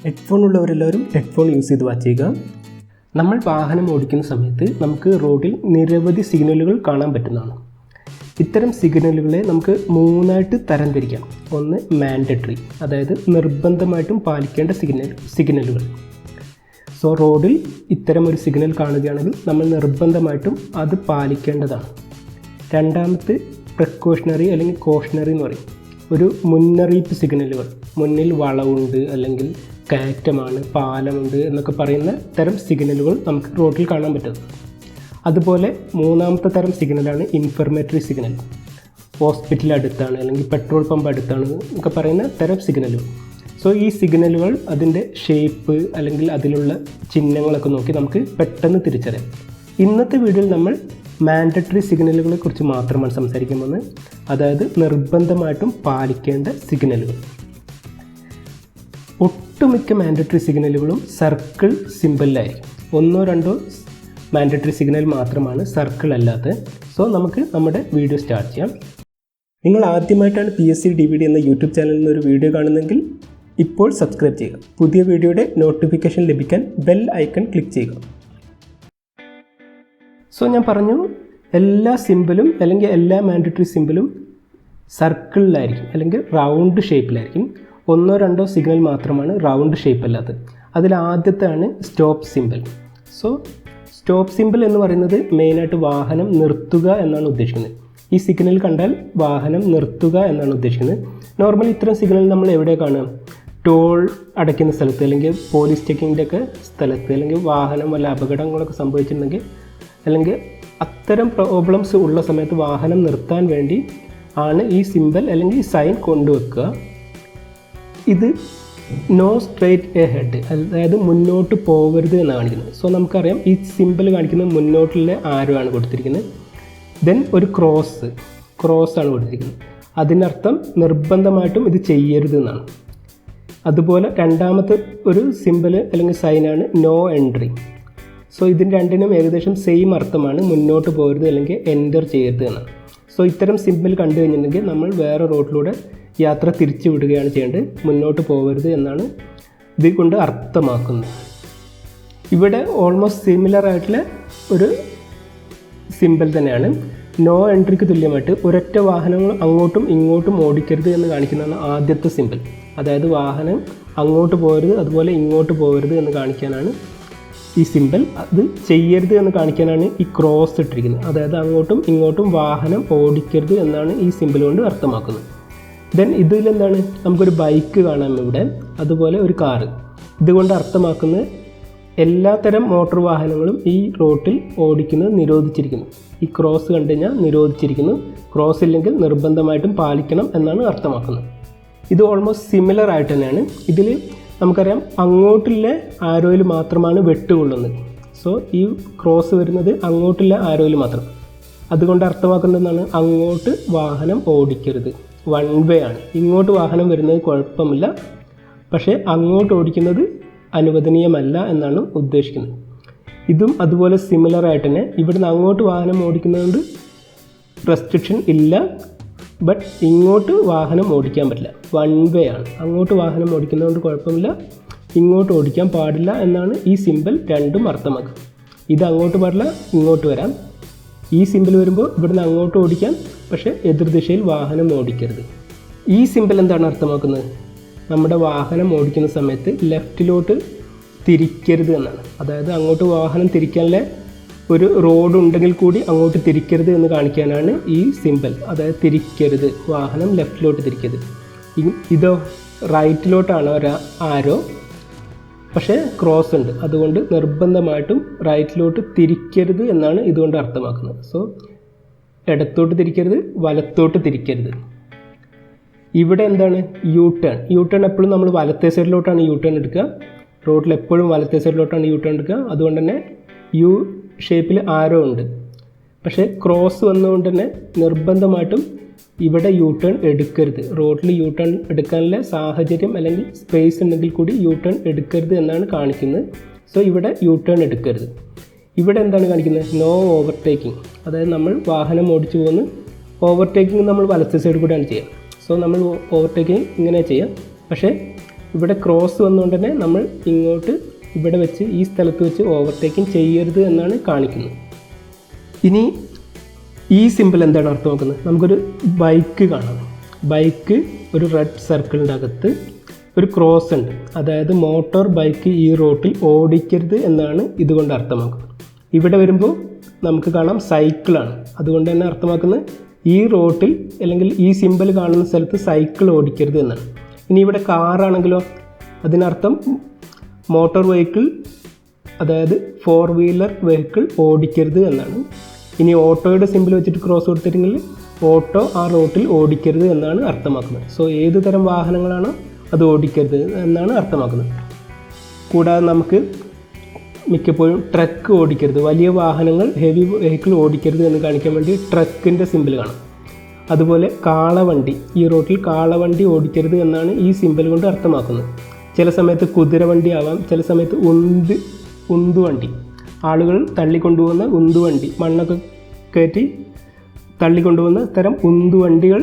Headphone ഉള്ളവരെല്ലാവരും headphone use ചെയ്ത് watch ചെയ്യുക. നമ്മൾ വാഹനം ഓടിക്കുന്ന സമയത്ത് നമുക്ക് റോഡിൽ നിരവധി സിഗ്നലുകൾ കാണാൻ പറ്റുന്നതാണ്. ഇത്തരം സിഗ്നലുകളെ നമുക്ക് മൂന്നായിട്ട് തരംതിരിക്കാം. ഒന്ന് മാൻഡറ്ററി, അതായത് നിർബന്ധമായിട്ടും പാലിക്കേണ്ട സിഗ്നലുകൾ. സോ റോഡിൽ ഇത്തരം ഒരു സിഗ്നൽ കാണുകയാണെങ്കിൽ നമ്മൾ നിർബന്ധമായിട്ടും അത് പാലിക്കേണ്ടതാണ്. രണ്ടാമത്തെ പ്രിക്കോഷണറി അല്ലെങ്കിൽ കോഷണറി എന്ന് പറയും. ഒരു മുന്നറിയിപ്പ് സിഗ്നലുകൾ, മുന്നിൽ വളവുണ്ട് അല്ലെങ്കിൽ കയറ്റമാണ്, പാലമുണ്ട് എന്നൊക്കെ പറയുന്ന തരം സിഗ്നലുകൾ നമുക്ക് റോഡിൽ കാണാൻ പറ്റും. അതുപോലെ മൂന്നാമത്തെ തരം സിഗ്നലാണ് ഇൻഫർമേറ്ററി സിഗ്നൽ. ഹോസ്പിറ്റൽ അടുത്താണ് അല്ലെങ്കിൽ പെട്രോൾ പമ്പ് അടുത്താണ് എന്നൊക്കെ പറയുന്ന തരം സിഗ്നലുകൾ. സോ ഈ സിഗ്നലുകൾ അതിൻ്റെ ഷേപ്പ് അല്ലെങ്കിൽ അതിലുള്ള ചിഹ്നങ്ങളൊക്കെ നോക്കി നമുക്ക് പെട്ടെന്ന് തിരിച്ചറിയാം. ഇന്നത്തെ വീഡിയോയിൽ നമ്മൾ മാൻഡറ്ററി സിഗ്നലുകളെ കുറിച്ച് മാത്രമാണ് സംസാരിക്കാൻ പോകുന്നത്, അതായത് നിർബന്ധമായിട്ടും പാലിക്കേണ്ട സിഗ്നലുകൾ. ഒട്ടുമിക്ക മാൻഡറ്ററി സിഗ്നലുകളും സർക്കിൾ സിമ്പലിലായിരിക്കും. ഒന്നോ രണ്ടോ മാൻഡറ്ററി സിഗ്നൽ മാത്രമാണ് സർക്കിൾ അല്ലാത്തത്. സോ നമുക്ക് നമ്മുടെ വീഡിയോ സ്റ്റാർട്ട് ചെയ്യാം. നിങ്ങൾ ആദ്യമായിട്ടാണ് PSC DVD എന്ന യൂട്യൂബ് ചാനലിൽ നിന്ന് ഒരു വീഡിയോ കാണുന്നതെങ്കിൽ ഇപ്പോൾ സബ്സ്ക്രൈബ് ചെയ്യുക. പുതിയ വീഡിയോയുടെ നോട്ടിഫിക്കേഷൻ ലഭിക്കാൻ ബെൽ ഐക്കൺ ക്ലിക്ക് ചെയ്യുക. സോ ഞാൻ പറഞ്ഞു, എല്ലാ സിമ്പിളും അല്ലെങ്കിൽ എല്ലാ മാൻഡറ്ററി സിമ്പിളും സർക്കിളിലായിരിക്കും അല്ലെങ്കിൽ റൗണ്ട് ഷേപ്പിലായിരിക്കും. ഒന്നോ രണ്ടോ സിഗ്നൽ മാത്രമാണ് റൗണ്ട് ഷേപ്പ് അല്ലാത്തത്. അതിൽ ആദ്യത്തെയാണ് stop simple. So stop simple എന്ന് പറയുന്നത് മെയിനായിട്ട് വാഹനം നിർത്തുക എന്നാണ് ഉദ്ദേശിക്കുന്നത്. ഈ സിഗ്നൽ കണ്ടാൽ വാഹനം നിർത്തുക എന്നാണ് ഉദ്ദേശിക്കുന്നത്. നോർമലി ഇത്തരം സിഗ്നൽ നമ്മൾ എവിടെ കാണുക? ടോൾ അടയ്ക്കുന്ന സ്ഥലത്ത് അല്ലെങ്കിൽ പോലീസ് ചെക്കിങ്ങിൻ്റെ ഒക്കെ സ്ഥലത്ത്, അല്ലെങ്കിൽ വാഹനം വല്ല അപകടങ്ങളൊക്കെ സംഭവിച്ചിട്ടുണ്ടെങ്കിൽ അല്ലെങ്കിൽ അത്തരം പ്രോബ്ലംസ് ഉള്ള സമയത്ത് വാഹനം നിർത്താൻ വേണ്ടി ആണ് ഈ സിമ്പിൾ അല്ലെങ്കിൽ ഈ സൈൻ കൊണ്ടുവെക്കുക. ഇത് നോ സ്ട്രേറ്റ് എ ഹെഡ്, അതായത് മുന്നോട്ട് പോകരുത് എന്ന് കാണിക്കുന്നത്. സോ നമുക്കറിയാം ഈ സിമ്പിൾ കാണിക്കുന്നത് മുന്നോട്ടുള്ള ആരോ ആണ് കൊടുത്തിരിക്കുന്നത്. ദെൻ ഒരു ക്രോസ് ആണ് കൊടുത്തിരിക്കുന്നത്. അതിനർത്ഥം നിർബന്ധമായിട്ടും ഇത് ചെയ്യരുത് എന്നാണ്. അതുപോലെ രണ്ടാമത്തെ ഒരു സിമ്പിൾ അല്ലെങ്കിൽ സൈനാണ് നോ എൻട്രി. സോ ഇതിന് രണ്ടിനും ഏകദേശം സെയിം അർത്ഥമാണ്, മുന്നോട്ട് പോകരുത് അല്ലെങ്കിൽ എൻ്റർ ചെയ്യരുത് എന്നാണ്. സോ ഇത്തരം സിമ്പിൾ കണ്ടു കഴിഞ്ഞിട്ടുണ്ടെങ്കിൽ നമ്മൾ വേറെ റോഡിലൂടെ യാത്ര തിരിച്ചു വിടുകയാണ് ചെയ്യേണ്ടത്, മുന്നോട്ട് പോകരുത് എന്നാണ് ഇത് കൊണ്ട് അർത്ഥമാക്കുന്നത്. ഇവിടെ ഓൾമോസ്റ്റ് സിമിലർ ആയിട്ടുള്ള ഒരു സിമ്പിൾ തന്നെയാണ്. നോ എൻട്രിക്ക് തുല്യമായിട്ട് ഒരൊറ്റ വാഹനങ്ങൾ അങ്ങോട്ടും ഇങ്ങോട്ടും ഓടിക്കരുത് എന്ന് കാണിക്കുന്നതാണ് ആദ്യത്തെ സിമ്പിൾ. അതായത് വാഹനം അങ്ങോട്ട് പോകരുത് അതുപോലെ ഇങ്ങോട്ട് പോകരുത് എന്ന് കാണിക്കാനാണ് ഈ സിമ്പിൾ. അത് ചെയ്യരുത് എന്ന് കാണിക്കാനാണ് ഈ ക്രോസ് ഇട്ടിരിക്കുന്നത്. അതായത് അങ്ങോട്ടും ഇങ്ങോട്ടും വാഹനം ഓടിക്കരുത് എന്നാണ് ഈ സിമ്പിൾ കൊണ്ട് അർത്ഥമാക്കുന്നത്. ദെൻ ഇതിലെന്താണ്, നമുക്കൊരു ബൈക്ക് കാണാം ഇവിടെ, അതുപോലെ ഒരു കാറ്. ഇതുകൊണ്ട് അർത്ഥമാക്കുന്നത് എല്ലാത്തരം മോട്ടോർ വാഹനങ്ങളും ഈ റോട്ടിൽ ഓടിക്കുന്നത് നിരോധിച്ചിരിക്കുന്നു. ഈ ക്രോസ് കണ്ടു കഴിഞ്ഞാൽ നിരോധിച്ചിരിക്കുന്നു, ക്രോസ് ഇല്ലെങ്കിൽ നിർബന്ധമായിട്ടും പാലിക്കണം എന്നാണ് അർത്ഥമാക്കുന്നത്. ഇത് ഓൾമോസ്റ്റ് സിമിലർ ആയിട്ട് തന്നെയാണ്. ഇതിൽ നമുക്കറിയാം അങ്ങോട്ടുള്ള ആരോയിൽ മാത്രമാണ് വെട്ടുകൊള്ളുന്നത്. സോ ഈ ക്രോസ് വരുന്നത് അങ്ങോട്ടുള്ള ആരോയിൽ മാത്രം. അതുകൊണ്ട് അർത്ഥമാക്കുന്നതെന്നാണ്, അങ്ങോട്ട് വാഹനം ഓടിക്കരുത്, വൺ വേ ആണ്. ഇങ്ങോട്ട് വാഹനം വരുന്നത് കുഴപ്പമില്ല, പക്ഷേ അങ്ങോട്ട് ഓടിക്കുന്നത് അനുവദനീയമല്ല എന്നാണ് ഉദ്ദേശിക്കുന്നത്. ഇതും അതുപോലെ സിമിലർ ആയിട്ട് തന്നെ ഇവിടുന്ന് അങ്ങോട്ട് വാഹനം ഓടിക്കുന്നതുകൊണ്ട് റെസ്ട്രിക്ഷൻ ഇല്ല, ബട്ട് ഇങ്ങോട്ട് വാഹനം ഓടിക്കാൻ പറ്റില്ല, വൺ വേ ആണ്. അങ്ങോട്ട് വാഹനം ഓടിക്കുന്നതുകൊണ്ട് കുഴപ്പമില്ല, ഇങ്ങോട്ട് ഓടിക്കാൻ പാടില്ല എന്നാണ് ഈ സിമ്പിൾ രണ്ടും അർത്ഥമാക്കുക. ഇത് അങ്ങോട്ട് പാടില്ല, ഇങ്ങോട്ട് വരാം. ഈ സിമ്പിൾ വരുമ്പോൾ ഇവിടുന്ന് അങ്ങോട്ട് ഓടിക്കാൻ, പക്ഷേ എതിർദിശയിൽ വാഹനം ഓടിക്കരുത്. ഈ സിമ്പിൾ എന്താണ് അർത്ഥമാക്കുന്നത്? നമ്മുടെ വാഹനം ഓടിക്കുന്ന സമയത്ത് ലെഫ്റ്റിലോട്ട് തിരിക്കരുത് എന്നാണ്. അതായത് അങ്ങോട്ട് വാഹനം തിരിക്കാനുള്ള ഒരു റോഡ് ഉണ്ടെങ്കിൽ കൂടി അങ്ങോട്ട് തിരിക്കരുത് എന്ന് കാണിക്കാനാണ് ഈ സിമ്പിൾ. അതായത് തിരിക്കരുത്, വാഹനം ലെഫ്റ്റിലോട്ട് തിരിക്കരുത്. ഇതോ റൈറ്റിലോട്ടാണ് ഒരു ആരോ, പക്ഷേ ക്രോസ് ഉണ്ട്, അതുകൊണ്ട് നിർബന്ധമായിട്ടും റൈറ്റിലോട്ട് തിരിക്കരുത് എന്നാണ് ഇതുകൊണ്ട് അർത്ഥമാക്കുന്നത്. സോ ഇടത്തോട്ട് തിരിക്കരുത്, വലത്തോട്ട് തിരിക്കരുത്. ഇവിടെ എന്താണ്, യു ടേൺ എപ്പോഴും നമ്മൾ വലത്തേ സൈഡിലോട്ടാണ് യു ടേൺ എടുക്കുക. റോഡിൽ എപ്പോഴും വലത്തേ സൈഡിലോട്ടാണ് യു ടേൺ എടുക്കുക. അതുകൊണ്ട് തന്നെ യു ഷേപ്പിൽ ആരോ ഉണ്ട്. പക്ഷേ ക്രോസ് വന്നുകൊണ്ട് തന്നെ നിർബന്ധമായിട്ടും ഇവിടെ യു ടേൺ എടുക്കരുത്. റോഡിൽ യു ടേൺ എടുക്കാനുള്ള സാഹചര്യം അല്ലെങ്കിൽ സ്പേസ് ഉണ്ടെങ്കിൽ കൂടി യു ടേൺ എടുക്കരുത് എന്നാണ് കാണിക്കുന്നത്. സോ ഇവിടെ യു ടേൺ എടുക്കരുത്. ഇവിടെ എന്താണ് കാണിക്കുന്നത്, നോ ഓവർടേക്കിംഗ്. അതായത് നമ്മൾ വാഹനം ഓടിച്ചു പോകുന്നു, ഓവർടേക്കിംഗ് നമ്മൾ വലത്തെ സൈഡ് കൂടെയാണ് ചെയ്യുക. സോ നമ്മൾ ഓവർടേക്കിംഗ് ഇങ്ങനെ ചെയ്യാം. പക്ഷേ ഇവിടെ ക്രോസ് വന്നുകൊണ്ട് തന്നെ നമ്മൾ ഇങ്ങോട്ട് ഇവിടെ വെച്ച് ഈ സ്ഥലത്ത് വെച്ച് ഓവർടേക്കിംഗ് ചെയ്യരുത് എന്നാണ് കാണിക്കുന്നത്. ഇനി ഈ സിമ്പിൾ എന്താണ് അർത്ഥമാക്കുന്നത്? നമുക്കൊരു ബൈക്ക് കാണാം. ബൈക്ക് ഒരു റെഡ് സർക്കിളിൻ്റെ അകത്ത് ഒരു ക്രോസ് ഉണ്ട്. അതായത് മോട്ടോർ ബൈക്ക് ഈ റോട്ടിൽ ഓടിക്കരുത് എന്നാണ് ഇതുകൊണ്ട് അർത്ഥമാക്കുന്നത്. ഇവിടെ വരുമ്പോൾ നമുക്ക് കാണാം സൈക്കിളാണ്. അതുകൊണ്ട് തന്നെ അർത്ഥമാക്കുന്നത് ഈ റോട്ടിൽ അല്ലെങ്കിൽ ഈ സിമ്പിൾ കാണുന്ന സ്ഥലത്ത് സൈക്കിൾ ഓടിക്കരുത് എന്നാണ്. ഇനി ഇവിടെ കാറാണെങ്കിലോ അതിനർത്ഥം മോട്ടോർ വെഹിക്കിൾ, അതായത് 4 വീലർ വെഹിക്കിൾ ഓടിക്കരുത് എന്നാണ്. ഇനി ഓട്ടോയുടെ സിമ്പിൾ വെച്ചിട്ട് ക്രോസ് കൊടുത്തിട്ടുണ്ടെങ്കിൽ ഓട്ടോ ആ റോട്ടിൽ ഓടിക്കരുത് എന്നാണ് അർത്ഥമാക്കുന്നത്. സോ ഏത് തരം വാഹനങ്ങളാണോ അത് ഓടിക്കരുത് എന്നാണ് അർത്ഥമാക്കുന്നത്. കൂടാതെ നമുക്ക് മിക്കപ്പോഴും ട്രക്ക് ഓടിക്കരുത്, വലിയ വാഹനങ്ങൾ ഹെവി വെഹിക്കിൾ ഓടിക്കരുത് എന്ന് കാണിക്കാൻ വേണ്ടി ട്രക്കിൻ്റെ സിമ്പിൾ കാണാം. അതുപോലെ കാളവണ്ടി, ഈ റോട്ടിൽ കാളവണ്ടി ഓടിക്കരുത് എന്നാണ് ഈ സിമ്പിൾ കൊണ്ട് അർത്ഥമാക്കുന്നത്. ചില സമയത്ത് കുതിരവണ്ടി ആവാം, ചില സമയത്ത് ഉന്തുവണ്ടി, ആളുകൾ തള്ളിക്കൊണ്ടുപോകുന്ന ഉന്തുവണ്ടി, മണ്ണൊക്കെ കയറ്റി തള്ളിക്കൊണ്ടുപോകുന്ന തരം ഉന്തുവണ്ടികൾ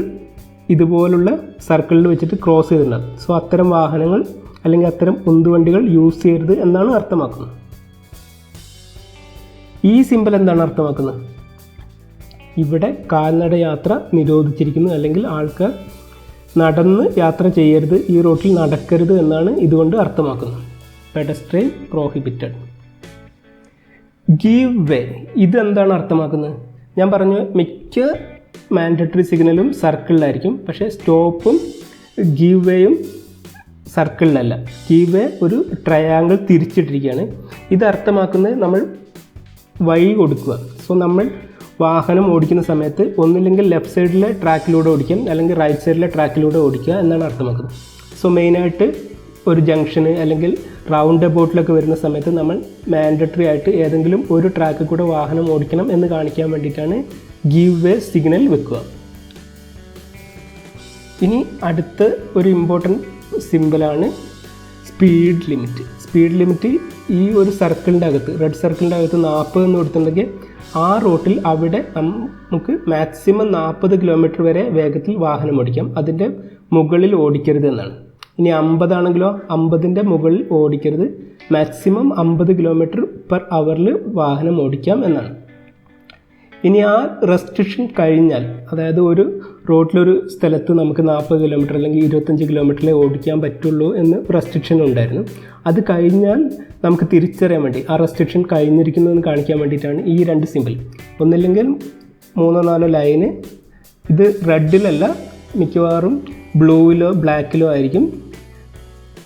ഇതുപോലുള്ള സർക്കിളിൽ വെച്ചിട്ട് ക്രോസ് ചെയ്തിട്ടുണ്ടാകും. സോ അത്തരം വാഹനങ്ങൾ അല്ലെങ്കിൽ അത്തരം ഉന്തുവണ്ടികൾ യൂസ് ചെയ്യരുത് എന്നാണ് അർത്ഥമാക്കുന്നത്. ഈ സിമ്പിൾ എന്താണ് അർത്ഥമാക്കുന്നത്? ഇവിടെ കാൽനട യാത്ര നിരോധിച്ചിരിക്കുന്നു, അല്ലെങ്കിൽ ആൾക്കാർ നടന്ന് യാത്ര ചെയ്യരുത്, ഈ റോട്ടിൽ നടക്കരുത് എന്നാണ് ഇതുകൊണ്ട് അർത്ഥമാക്കുന്നത്. Pedestrian prohibited. ഗീവ് വേ, ഇതെന്താണ് അർത്ഥമാക്കുന്നത്? ഞാൻ പറഞ്ഞു മിക്ക മാൻഡറ്ററി സിഗ്നലും സർക്കിളിലായിരിക്കും, പക്ഷേ സ്റ്റോപ്പും ഗീവ് വേയും സർക്കിളിലല്ല. ഗീവ് വേ ഒരു ട്രയാങ്കിൾ തിരിച്ചിട്ടിരിക്കുകയാണ്. ഇത് അർത്ഥമാക്കുന്നത് നമ്മൾ വഴി കൊടുക്കുക. സോ നമ്മൾ വാഹനം ഓടിക്കുന്ന സമയത്ത് ഒന്നില്ലെങ്കിൽ ലെഫ്റ്റ് സൈഡിലെ ട്രാക്കിലൂടെ ഓടിക്കാം, അല്ലെങ്കിൽ റൈറ്റ് സൈഡിലെ ട്രാക്കിലൂടെ ഓടിക്കുക എന്നാണ് അർത്ഥമാക്കുന്നത്. സോ മെയിനായിട്ട് ഒരു ജംഗ്ഷന് അല്ലെങ്കിൽ റൗണ്ട് അബൌട്ടിലൊക്കെ വരുന്ന സമയത്ത് നമ്മൾ മാൻഡറ്ററി ആയിട്ട് ഏതെങ്കിലും ഒരു ട്രാക്കിൽ കൂടെ വാഹനം ഓടിക്കണം എന്ന് കാണിക്കാൻ വേണ്ടിയിട്ടാണ് ഗീവ് വേ സിഗ്നൽ വെക്കുക. ഇനി അടുത്ത ഒരു ഇമ്പോർട്ടൻറ്റ് സിമ്പിളാണ് സ്പീഡ് ലിമിറ്റ്. സ്പീഡ് ലിമിറ്റ് ഈ ഒരു സർക്കിളിൻ്റെ അകത്ത്, റെഡ് സർക്കിളിൻ്റെ അകത്ത് 40 എന്ന് കൊടുത്തിട്ടുണ്ടെങ്കിൽ ആ റോട്ടിൽ അവിടെ നമുക്ക് മാക്സിമം 40 കിലോമീറ്റർ വരെ വേഗത്തിൽ വാഹനം ഓടിക്കാം, അതിൻ്റെ മുകളിൽ ഓടിക്കരുത് എന്നാണ്. ഇനി 50 ആണെങ്കിലോ 50ൻ്റെ മുകളിൽ ഓടിക്കരുത്, മാക്സിമം 50 കിലോമീറ്റർ പെർ അവറിൽ വാഹനം ഓടിക്കാം എന്നാണ്. ഇനി ആ റെസ്ട്രിക്ഷൻ കഴിഞ്ഞാൽ, അതായത് ഒരു റോഡിലൊരു സ്ഥലത്ത് നമുക്ക് 40 കിലോമീറ്റർ അല്ലെങ്കിൽ 25 കിലോമീറ്ററിലേ ഓടിക്കാൻ പറ്റുള്ളൂ എന്ന് റെസ്ട്രിക്ഷൻ ഉണ്ടായിരുന്നു. അത് കഴിഞ്ഞാൽ നമുക്ക് തിരിച്ചറിയാൻ വേണ്ടി ആ റെസ്ട്രിക്ഷൻ കഴിഞ്ഞിരിക്കുന്നതെന്ന് കാണിക്കാൻ വേണ്ടിയിട്ടാണ് ഈ 2 സിമ്പിൾ. ഒന്നില്ലെങ്കിൽ 3-4 ലൈന്, ഇത് റെഡിലല്ല, മിക്കവാറും ബ്ലൂവിലോ ബ്ലാക്കിലോ ആയിരിക്കും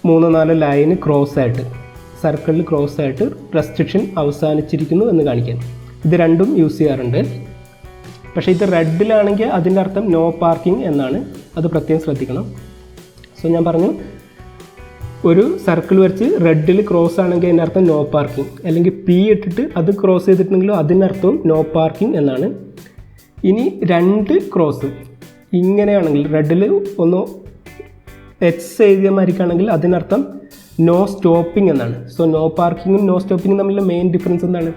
3-4 ലൈന് ക്രോസ് ആയിട്ട്, സർക്കിളിൽ ക്രോസ് ആയിട്ട് റെസ്ട്രിക്ഷൻ അവസാനിച്ചിരിക്കുന്നു എന്ന് കാണിക്കാൻ. ഇത് രണ്ടും യൂസ് ചെയ്യാറുണ്ട്. പക്ഷേ ഇത് റെഡിലാണെങ്കിൽ അതിൻ്റെ അർത്ഥം നോ പാർക്കിംഗ് എന്നാണ്, അത് പ്രത്യേകം ശ്രദ്ധിക്കണം. സോ ഞാൻ പറഞ്ഞു, ഒരു സർക്കിൾ വരച്ച് റെഡിൽ ക്രോസ് ആണെങ്കിൽ അതിൻ്റെ അർത്ഥം നോ പാർക്കിംഗ്, അല്ലെങ്കിൽ പി ഇട്ടിട്ട് അത് ക്രോസ് ചെയ്തിട്ടുണ്ടെങ്കിലോ അതിനർത്ഥവും നോ പാർക്കിംഗ് എന്നാണ്. ഇനി 2 ക്രോസ് ഇങ്ങനെയാണെങ്കിൽ, റെഡിൽ ഒന്ന് എച്ച് എഴുതിയ മാതിരിക്കാണെങ്കിൽ അതിനർത്ഥം നോ സ്റ്റോപ്പിംഗ് എന്നാണ്. സോ നോ പാർക്കിങ്ങും നോ സ്റ്റോപ്പിങ്ങും തമ്മിലുള്ള മെയിൻ ഡിഫറൻസ് എന്താണ്?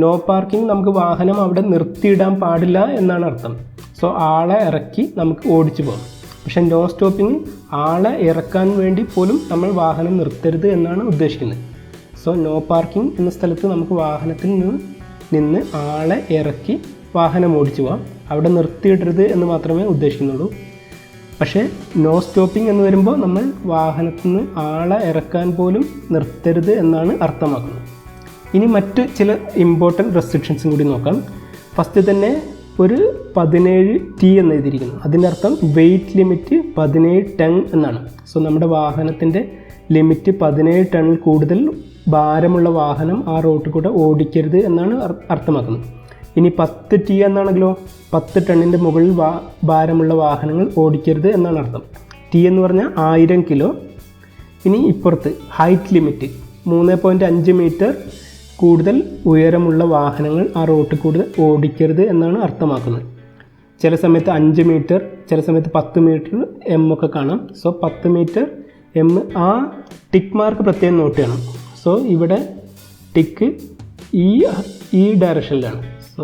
നോ പാർക്കിംഗ് നമുക്ക് വാഹനം അവിടെ നിർത്തിയിടാൻ പാടില്ല എന്നാണ് അർത്ഥം. സോ ആളെ ഇറക്കി നമുക്ക് ഓടിച്ചു പോകാം. പക്ഷേ നോ സ്റ്റോപ്പിംഗ് ആളെ ഇറക്കാൻ വേണ്ടി പോലും നമ്മൾ വാഹനം നിർത്തരുത് എന്നാണ് ഉദ്ദേശിക്കുന്നത്. സോ നോ പാർക്കിംഗ് എന്ന സ്ഥലത്ത് നമുക്ക് വാഹനത്തിൽ നിന്ന് ആളെ ഇറക്കി വാഹനം ഓടിച്ചു പോകാം, അവിടെ നിർത്തിയിടരുത് എന്ന് മാത്രമേ ഉദ്ദേശിക്കുന്നുള്ളൂ. പക്ഷേ നോ സ്റ്റോപ്പിംഗ് എന്ന് വരുമ്പോൾ നമ്മൾ വാഹനത്തിൽ നിന്ന് ആളെ ഇറക്കാൻ പോലും നിർത്തരുത് എന്നാണ് അർത്ഥമാക്കുന്നത്. ഇനി മറ്റ് ചില ഇമ്പോർട്ടൻറ്റ് റെസ്ട്രിക്ഷൻസും കൂടി നോക്കാം. ഫസ്റ്റ് തന്നെ ഒരു 17T എന്ന് എഴുതിയിരിക്കുന്നു. അതിൻ്റെ അർത്ഥം വെയ്റ്റ് ലിമിറ്റ് 17 ടൺ എന്നാണ്. സോ നമ്മുടെ വാഹനത്തിൻ്റെ ലിമിറ്റ് 17 ടണ്ണിൽ കൂടുതൽ ഭാരമുള്ള വാഹനം ആ റോഡിൽ കൂടെ ഓടിക്കരുത് എന്നാണ് അർത്ഥമാക്കുന്നത്. ഇനി 10T എന്നാണെങ്കിലോ 10 ടണ്ണിൻ്റെ മുകളിൽ ഭാരമുള്ള വാഹനങ്ങൾ ഓടിക്കരുത് എന്നാണ് അർത്ഥം. T എന്ന് പറഞ്ഞാൽ 1000 കിലോ. ഇനി ഇപ്പുറത്ത് ഹൈറ്റ് ലിമിറ്റ് 3.5 മീറ്റർ കൂടുതൽ ഉയരമുള്ള വാഹനങ്ങൾ ആ റോഡിൽ കൂടെ ഓടിക്കരുത് എന്നാണ് അർത്ഥമാക്കുന്നത്. ചില സമയത്ത് 5 മീറ്റർ, ചില സമയത്ത് 10 മീറ്റർ എം ഒക്കെ കാണാം. സോ 10 മീറ്റർ എം, ആ ടിക്ക് മാർക്ക് പ്രത്യേകം നോട്ട് ചെയ്യണം. സോ ഇവിടെ ടിക്ക് ഈ ഡയറക്ഷനിലാണ്. സോ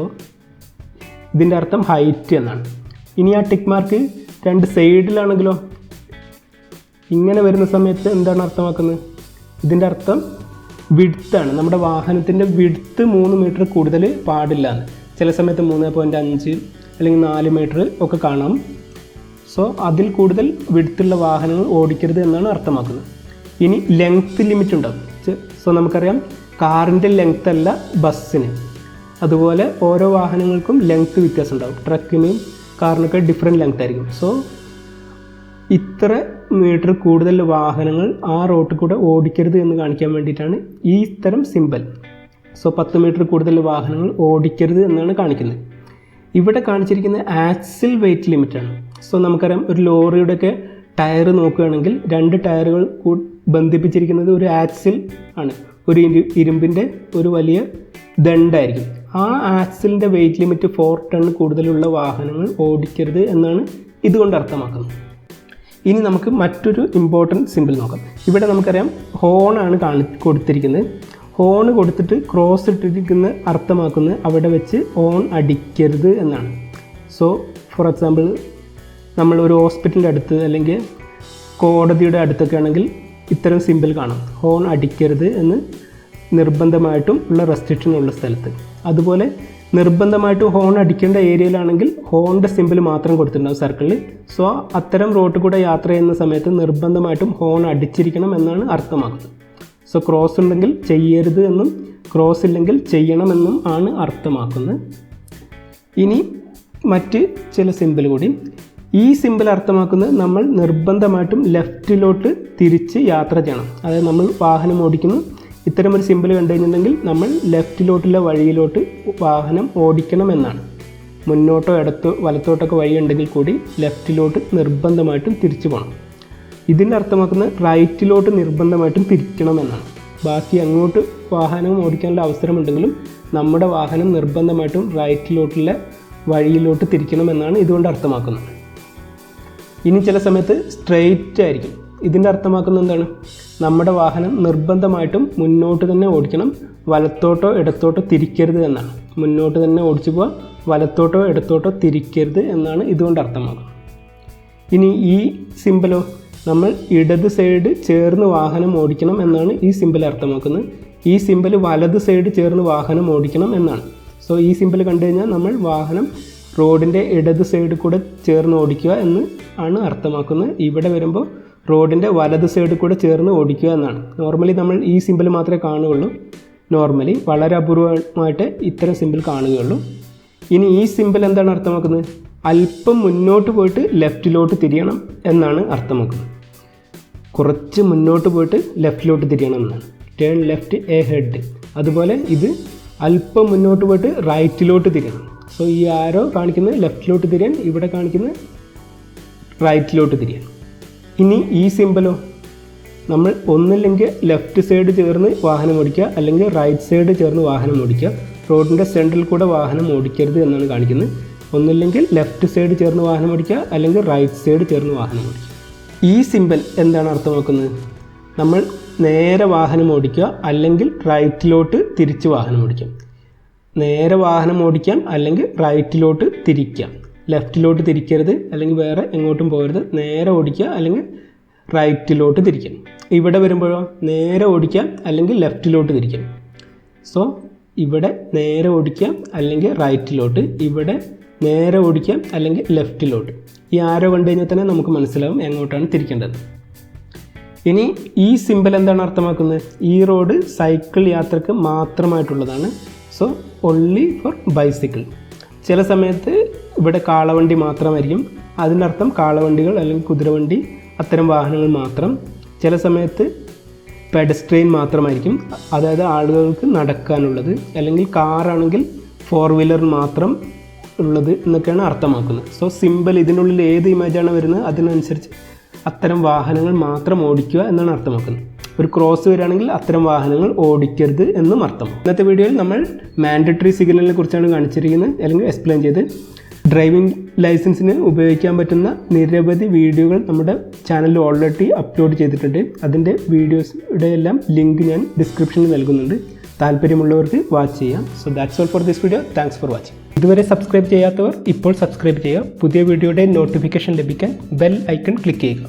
ഇതിൻ്റെ അർത്ഥം ഹൈറ്റ് എന്നാണ്. ഇനി ആ ടിക്ക് മാർക്ക് 2 സൈഡിലാണെങ്കിലോ ഇങ്ങനെ വരുന്ന സമയത്ത് എന്താണ് അർത്ഥമാക്കുന്നത്? ഇതിൻ്റെ അർത്ഥം വിഡ്ത്താണ്. നമ്മുടെ വാഹനത്തിൻ്റെ വിഡ്ത്ത് 3 മീറ്റർ കൂടുതൽ പാടില്ല എന്ന്. ചില സമയത്ത് 3.5 അല്ലെങ്കിൽ 4 മീറ്റർ ഒക്കെ കാണാം. സോ അതിൽ കൂടുതൽ വിഡ്ത്തുള്ള വാഹനങ്ങൾ ഓടിക്കരുത് എന്നാണ് അർത്ഥമാക്കുന്നത്. ഇനി ലെങ്ത്ത് ലിമിറ്റ് ഉണ്ടാകും. സോ നമുക്കറിയാം കാറിൻ്റെ ലെങ്ത്ത് അല്ല ബസ്സിന്. അതുപോലെ ഓരോ വാഹനങ്ങൾക്കും ലെങ്ത്ത് വ്യത്യാസം ഉണ്ടാകും. ട്രക്കിനും കാറിനൊക്കെ ഡിഫറെൻറ്റ് ലെങ്ത്ത് ആയിരിക്കും. സോ ഇത്ര മീറ്റർ കൂടുതൽ വാഹനങ്ങൾ ആ റോട്ടിൽ കൂടെ ഓടിക്കരുത് എന്ന് കാണിക്കാൻ വേണ്ടിയിട്ടാണ് ഈ ഇത്തരം സിമ്പൽ. സോ 10 മീറ്റർ കൂടുതൽ വാഹനങ്ങൾ ഓടിക്കരുത് എന്നാണ് കാണിക്കുന്നത്. ഇവിടെ കാണിച്ചിരിക്കുന്ന ആക്സിൽ വെയിറ്റ് ലിമിറ്റാണ്. സോ നമുക്കറിയാം ഒരു ലോറിയുടെയൊക്കെ ടയർ നോക്കുകയാണെങ്കിൽ 2 ടയറുകൾ ബന്ധിപ്പിച്ചിരിക്കുന്നത് ഒരു ആക്സിൽ ആണ്. ഒരു ഇരുമ്പിൻ്റെ ഒരു വലിയ ദണ്ടായിരിക്കും. ആ ആക്സിലിൻ്റെ വെയിറ്റ് ലിമിറ്റ് 4 ടൺ കൂടുതലുള്ള വാഹനങ്ങൾ ഓടിക്കരുത് എന്നാണ് ഇതുകൊണ്ട് അർത്ഥമാക്കുന്നത്. ഇനി നമുക്ക് മറ്റൊരു ഇമ്പോർട്ടൻറ്റ് സിമ്പിൾ നോക്കാം. ഇവിടെ നമുക്കറിയാം ഹോണാണ് കൊടുത്തിരിക്കുന്നത്. ഹോൺ കൊടുത്തിട്ട് ക്രോസ് ഇട്ടിരിക്കുന്ന അർത്ഥമാക്കുന്നത് അവിടെ വെച്ച് ഹോൺ അടിക്കരുത് എന്നാണ്. സോ ഫോർ എക്സാമ്പിൾ നമ്മൾ ഒരു ഹോസ്പിറ്റലിൻ്റെ അടുത്ത് അല്ലെങ്കിൽ കോടതിയുടെ അടുത്തൊക്കെ ആണെങ്കിൽ ഇത്തരം സിമ്പിൾ കാണാം. ഹോൺ അടിക്കരുത് എന്ന് നിർബന്ധമായിട്ടും ഉള്ള റെസ്ട്രിക്ഷൻ ഉള്ള സ്ഥലത്ത്. അതുപോലെ നിർബന്ധമായിട്ടും ഹോൺ അടിക്കേണ്ട ഏരിയയിലാണെങ്കിൽ ഹോണിൻ്റെ സിമ്പിൾ മാത്രം കൊടുത്തിട്ടുണ്ടാവും സർക്കിളിൽ. സോ അത്തരം റോഡിൽ കൂടെ യാത്ര ചെയ്യുന്ന സമയത്ത് നിർബന്ധമായിട്ടും ഹോൺ അടിച്ചിരിക്കണം എന്നാണ് അർത്ഥമാക്കുന്നത്. സോ ക്രോസ് ഉണ്ടെങ്കിൽ ചെയ്യരുത് എന്നും ക്രോസ് ഇല്ലെങ്കിൽ ചെയ്യണമെന്നും ആണ് അർത്ഥമാക്കുന്നത്. ഇനി മറ്റ് ചില സിമ്പിൾ കൂടി. ഈ സിമ്പിൾ അർത്ഥമാക്കുന്നത് നമ്മൾ നിർബന്ധമായിട്ടും ലെഫ്റ്റിലോട്ട് തിരിച്ച് യാത്ര ചെയ്യണം. അതായത് നമ്മൾ വാഹനം ഓടിക്കുന്നു, ഇത്തരം ഒരു സിമ്പിൾ കണ്ടു കഴിഞ്ഞിട്ടുണ്ടെങ്കിൽ നമ്മൾ ലെഫ്റ്റിലോട്ടുള്ള വഴിയിലോട്ട് വാഹനം ഓടിക്കണം എന്നാണ്. മുന്നോട്ടോ വലത്തോട്ടൊക്കെ വഴി ഉണ്ടെങ്കിൽ കൂടി ലെഫ്റ്റിലോട്ട് നിർബന്ധമായിട്ടും തിരിച്ചു പോകണം. ഇതിൻ്റെ അർത്ഥമാക്കുന്നത് റൈറ്റിലോട്ട് നിർബന്ധമായിട്ടും തിരിക്കണം എന്നാണ്. ബാക്കി അങ്ങോട്ട് വാഹനം ഓടിക്കാനുള്ള അവസരമുണ്ടെങ്കിലും നമ്മുടെ വാഹനം നിർബന്ധമായിട്ടും റൈറ്റിലോട്ടുള്ള വഴിയിലോട്ട് തിരിക്കണം എന്നാണ് ഇതുകൊണ്ട് അർത്ഥമാക്കുന്നത്. ഇനി ചില സമയത്ത് സ്ട്രെയിറ്റ് ആയിരിക്കും. ഇതിൻ്റെ അർത്ഥമാക്കുന്നത് എന്താണ്? നമ്മുടെ വാഹനം നിർബന്ധമായിട്ടും മുന്നോട്ട് തന്നെ ഓടിക്കണം, വലത്തോട്ടോ ഇടത്തോട്ടോ തിരിക്കരുത് എന്നാണ്. മുന്നോട്ട് തന്നെ ഓടിച്ചു പോവുക, വലത്തോട്ടോ ഇടത്തോട്ടോ തിരിക്കരുത് എന്നാണ് ഇതുകൊണ്ട് അർത്ഥമാക്കുന്നത്. ഇനി ഈ സിമ്പിളോ, നമ്മൾ ഇടത് സൈഡ് ചേർന്ന് വാഹനം ഓടിക്കണം എന്നാണ് ഈ സിമ്പിൾ അർത്ഥമാക്കുന്നത്. ഈ സിമ്പിൾ വലത് സൈഡ് ചേർന്ന് വാഹനം ഓടിക്കണം എന്നാണ്. സോ ഈ സിമ്പിൾ കണ്ടു കഴിഞ്ഞാൽ നമ്മൾ വാഹനം റോഡിൻ്റെ ഇടത് സൈഡിൽ കൂടെ ചേർന്ന് ഓടിക്കുക എന്ന് ആണ് അർത്ഥമാക്കുന്നത്. ഇവിടെ വരുമ്പോൾ റോഡിൻ്റെ വലത് സൈഡിൽ കൂടെ ചേർന്ന് ഓടിക്കുക എന്നാണ്. നോർമലി നമ്മൾ ഈ സിമ്പിൾ മാത്രമേ കാണുകയുള്ളൂ. നോർമലി വളരെ അപൂർവമായിട്ട് ഇത്തരം സിമ്പിൾ കാണുകയുള്ളൂ. ഇനി ഈ സിമ്പിൾ എന്താണ് അർത്ഥമാക്കുന്നത്? അല്പം മുന്നോട്ട് പോയിട്ട് ലെഫ്റ്റിലോട്ട് തിരിയണം എന്നാണ് അർത്ഥമാക്കുന്നത്. കുറച്ച് മുന്നോട്ട് പോയിട്ട് ലെഫ്റ്റിലോട്ട് തിരിയണം എന്നാണ്. Turn left A head. അതുപോലെ ഇത് അല്പം മുന്നോട്ട് പോയിട്ട് റൈറ്റിലോട്ട് തിരിയണം. സോ ഈ ആരോ കാണിക്കുന്നത് ലെഫ്റ്റിലോട്ട് തിരിയാൻ, ഇവിടെ കാണിക്കുന്നത് റൈറ്റിലോട്ട് തിരിയാൻ. ഇനി ഈ സിമ്പിളോ, നമ്മൾ ഒന്നില്ലെങ്കിൽ ലെഫ്റ്റ് സൈഡ് ചേർന്ന് വാഹനം ഓടിക്കുക, അല്ലെങ്കിൽ റൈറ്റ് സൈഡ് ചേർന്ന് വാഹനം ഓടിക്കുക. റോഡിൻ്റെ സെൻറ്ററിൽ കൂടെ വാഹനം ഓടിക്കരുത് എന്നാണ് കാണിക്കുന്നത്. ഒന്നില്ലെങ്കിൽ ലെഫ്റ്റ് സൈഡ് ചേർന്ന് വാഹനം ഓടിക്കുക, അല്ലെങ്കിൽ റൈറ്റ് സൈഡ് ചേർന്ന് വാഹനം ഓടിക്കുക. ഈ സിമ്പിൾ എന്താണ് അർത്ഥമാക്കുന്നത്? നമ്മൾ നേരെ വാഹനം ഓടിക്കുക, അല്ലെങ്കിൽ റൈറ്റിലോട്ട് തിരിച്ച് വാഹനം ഓടിക്കാം. നേരെ വാഹനം ഓടിക്കാം, അല്ലെങ്കിൽ റൈറ്റിലോട്ട് തിരിക്കാം. ലെഫ്റ്റിലോട്ട് തിരിക്കരുത്, അല്ലെങ്കിൽ വേറെ എങ്ങോട്ടും പോകരുത്. നേരെ ഓടിക്കുക, അല്ലെങ്കിൽ റൈറ്റിലോട്ട് തിരിക്കാം. ഇവിടെ വരുമ്പോഴോ നേരെ ഓടിക്കാം, അല്ലെങ്കിൽ ലെഫ്റ്റിലോട്ട് തിരിക്കാം. സോ ഇവിടെ നേരെ ഓടിക്കാം, അല്ലെങ്കിൽ റൈറ്റിലോട്ട്. ഇവിടെ നേരെ ഓടിക്കാം, അല്ലെങ്കിൽ ലെഫ്റ്റിലോട്ട്. ഈ ആരോ കണ്ടു കഴിഞ്ഞാൽ തന്നെ നമുക്ക് മനസ്സിലാവും എങ്ങോട്ടാണ് തിരിക്കേണ്ടത്. ഇനി ഈ സിമ്പിൾ എന്താണ് അർത്ഥമാക്കുന്നത്? ഈ റോഡ് സൈക്കിൾ യാത്രക്ക് മാത്രമായിട്ടുള്ളതാണ്. So only for bicycle. ചില സമയത്ത് ഇവിടെ കാളവണ്ടി മാത്രമായിരിക്കും. അതിനർത്ഥം കാളവണ്ടികൾ അല്ലെങ്കിൽ കുതിരവണ്ടി അത്തരം വാഹനങ്ങൾ മാത്രം. ചില സമയത്ത് പെഡസ്ട്രിയൻ മാത്രമായിരിക്കും, അതായത് ആളുകൾക്ക് നടക്കാനുള്ളത്. അല്ലെങ്കിൽ കാറാണെങ്കിൽ 4 വീലർ മാത്രം ഉള്ളത് എന്നൊക്കെയാണ് അർത്ഥമാക്കുന്നത്. സോ സിമ്പിൾ ഇതിനുള്ളിൽ ഏത് ഇമേജാണ് വരുന്നത് അതിനനുസരിച്ച് അത്തരം വാഹനങ്ങൾ മാത്രം ഓടിക്കുക എന്നാണ് അർത്ഥമാക്കുന്നത്. ഒരു ക്രോസ് വരികയാണെങ്കിൽ അത്തരം വാഹനങ്ങൾ ഓടിക്കരുത് എന്നും അർത്ഥം. ഇന്നത്തെ വീഡിയോയിൽ നമ്മൾ മാൻഡറ്ററി സിഗ്നലിനെ കുറിച്ചാണ് കാണിച്ചിരിക്കുന്നത്, അല്ലെങ്കിൽ എക്സ്പ്ലെയിൻ ചെയ്ത്. ഡ്രൈവിംഗ് ലൈസൻസിന് ഉപയോഗിക്കാൻ പറ്റുന്ന നിരവധി വീഡിയോകൾ നമ്മുടെ ചാനലിൽ ഓൾറെഡി അപ്ലോഡ് ചെയ്തിട്ടുണ്ട്. അതിൻ്റെ വീഡിയോയുടെ എല്ലാം ലിങ്ക് ഞാൻ ഡിസ്ക്രിപ്ഷനിൽ നൽകുന്നുണ്ട്. താല്പര്യമുള്ളവർക്ക് വാച്ച് ചെയ്യാം. So that's all for this video. Thanks for watching. ഇതുവരെ സബ്സ്ക്രൈബ് ചെയ്യാത്തവർ ഇപ്പോൾ സബ്സ്ക്രൈബ് ചെയ്യുക. പുതിയ വീഡിയോയുടെ നോട്ടിഫിക്കേഷൻ ലഭിക്കാൻ ബെൽ ഐക്കൺ ക്ലിക്ക് ചെയ്യുക.